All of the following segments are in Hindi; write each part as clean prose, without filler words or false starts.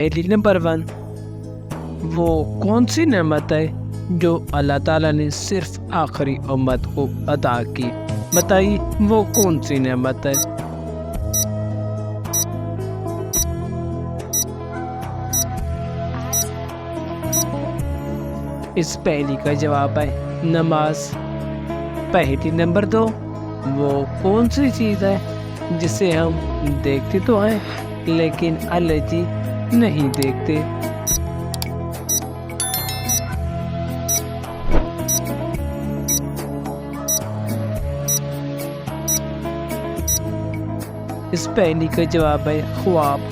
पहेली नंबर 1। वो कौन सी नेमत है जो अल्लाह ताला ने सिर्फ आखिरी उम्मत को अता की? बताइए वो कौन सी नेमत है? इस पहेली का जवाब है नमाज। पहेली नंबर 2। वो कौन सी चीज़ है जिसे हम देखते तो हैं लेकिन अल्लाह जी नहीं देखते? इस पहेली का जवाब है ख्वाब।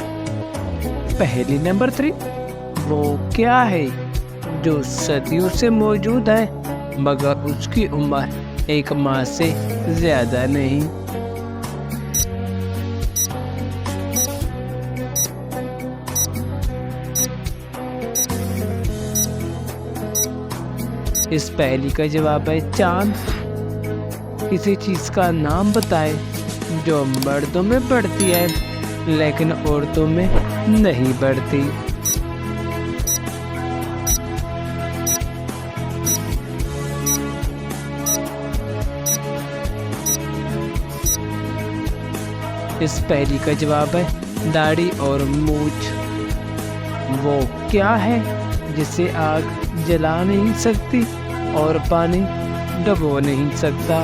पहेली नंबर 3। वो क्या है जो सदियों से मौजूद है मगर उसकी उम्र एक माह से ज्यादा नहीं? इस पहेली का जवाब है चांद। किसी चीज का नाम बताएं जो मर्दों में बढ़ती है लेकिन औरतों में नहीं बढ़ती। इस पहेली का जवाब है दाढ़ी और मूछ। वो क्या है जिसे आग जला नहीं सकती और पानी डुबो नहीं सकता?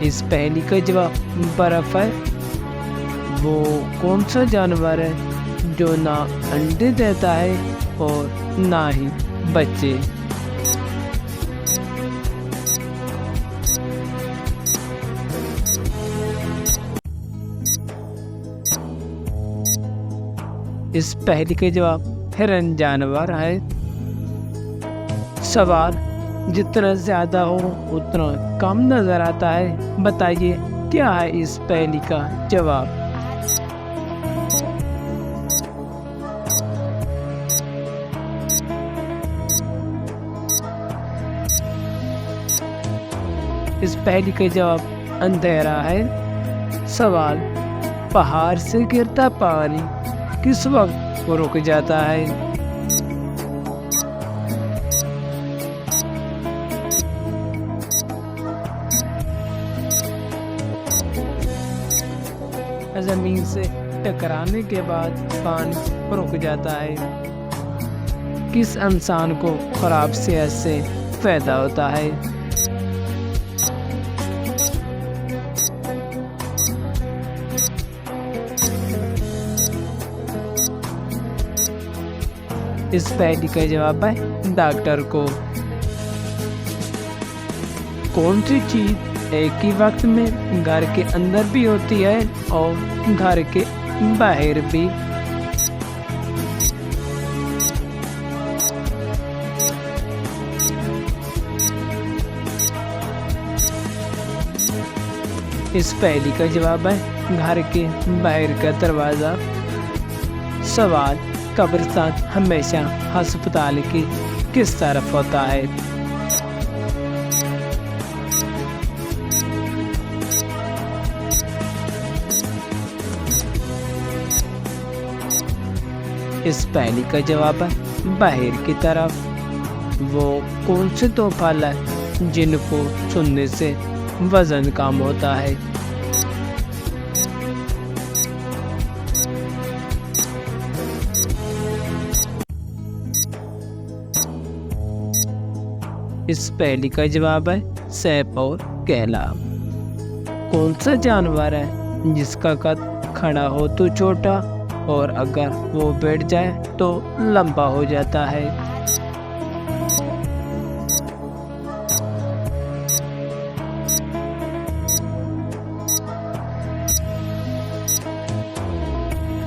इस पहेली का जवाब बर्फ है। वो कौन सा जानवर है जो ना अंडे देता है और ना ही बच्चे? इस पहेली के जवाब हिरन जानवर है। सवाल जितना ज्यादा हो उतना कम नजर आता है। बताइए क्या है इस पहेली का जवाब? इस पहेली का जवाब अंधेरा है। सवाल पहाड़ से गिरता पानी किस वक्त रुक जाता है? जमीन से टकराने के बाद पानी रुक जाता है। किस इंसान को खराब सेहत से फायदा होता है? इस पहेली का जवाब है डॉक्टर को। कौन सी चीज एक ही वक्त में घर के अंदर भी होती है और घर के बाहर भी? इस पहेली का जवाब है घर के बाहर का दरवाजा। सवाल कब्रिस्तान हमेशा अस्पताल की किस तरफ होता है? इस पहेली का जवाब है बाहर की तरफ। वो कौन से दो फल है जिनको सुनने से वजन कम होता है? इस पहेली का जवाब है सेब और केला। कौन सा जानवर है जिसका कद खड़ा हो तो छोटा और अगर वो बैठ जाए तो लंबा हो जाता है?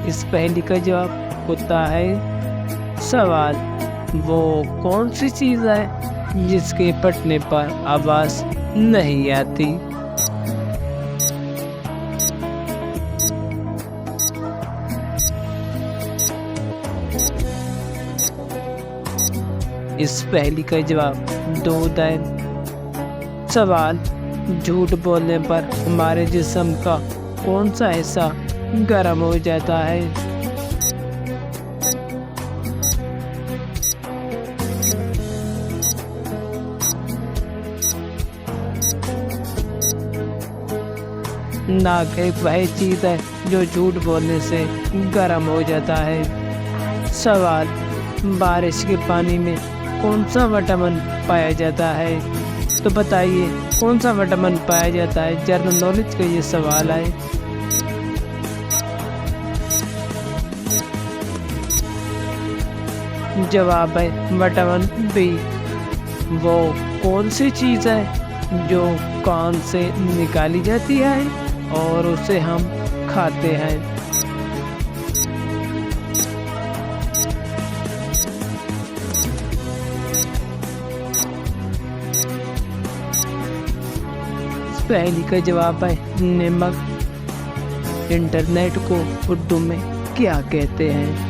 इस पहेली का जवाब कुत्ता है। सवाल वो कौन सी चीज है जिसके फटने पर आवाज नहीं आती? इस पहेली का जवाब दूध है। सवाल, झूठ बोलने पर हमारे जिस्म का कौन सा हिस्सा गर्म हो जाता है? नाक एक वह चीज है जो झूठ बोलने से गर्म हो जाता है। सवाल, बारिश के पानी में कौन सा विटामिन पाया जाता है? तो बताइए कौन सा विटामिन पाया जाता है? जनरल नॉलेज का ये सवाल है। जवाब है विटामिन बी। वो कौन सी चीज है जो कान से निकाली जाती है और उसे हम खाते हैं? इस पहेली का जवाब है नमक। इंटरनेट को उर्दू में क्या कहते हैं?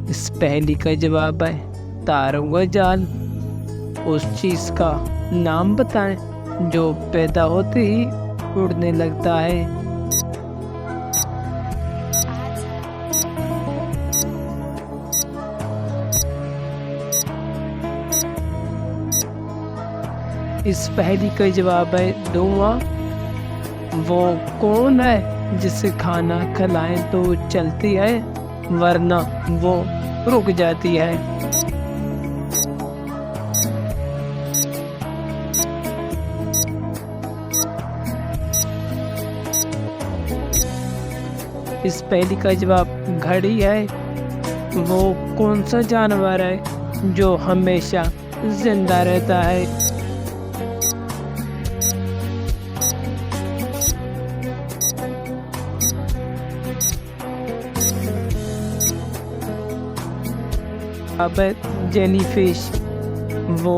इस पहेली का जवाब है तारों का जाल। उस चीज का नाम बताएं जो पैदा होते ही उड़ने लगता है। इस पहेली का जवाब है धुआं। वो कौन है जिसे खाना खिलाएं तो चलती है वरना वो रुक जाती है? इस पहेली का जवाब घड़ी है। वो कौन सा जानवर है जो हमेशा जिंदा रहता है? अब जेलीफिश। वो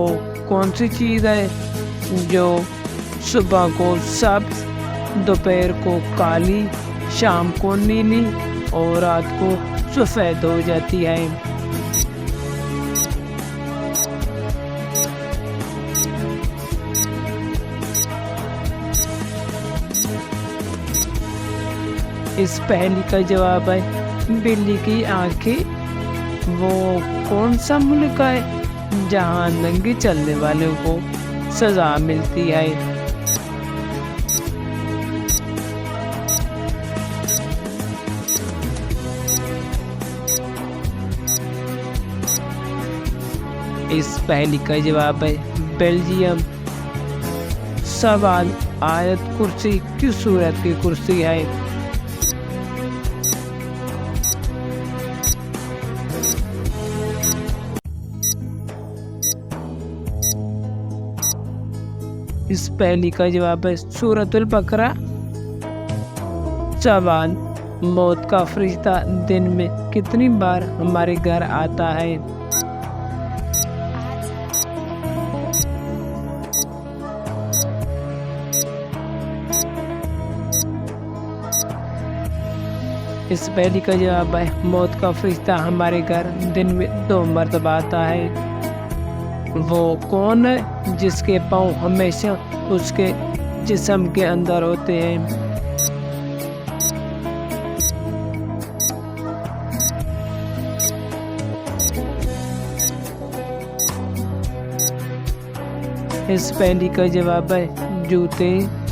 कौन सी चीज़ है जो सुबह को सब्ज, दोपहर को काली, शाम को नीली और रात को सफ़ेद हो जाती है? इस पहेली का जवाब है बिल्ली की आंखें। वो कौन सा मुल्क है जहाँ नंगे चलने वालों को सजा मिलती है? इस पहेली का जवाब है बेल्जियम। सवाल, आयत कुर्सी किस सूरत की कुर्सी है? इस पहेली का जवाब है सूरतुल बकरा। सवाल, मौत का फरिश्ता दिन में कितनी बार हमारे घर आता है? इस पहेली का जवाब है मौत का फरिश्ता हमारे घर दिन में 2 मरतबा आता है। वो कौन है जिसके पाँव हमेशा उसके जिस्म के अंदर होते हैं? इस पहेली का जवाब है जूते।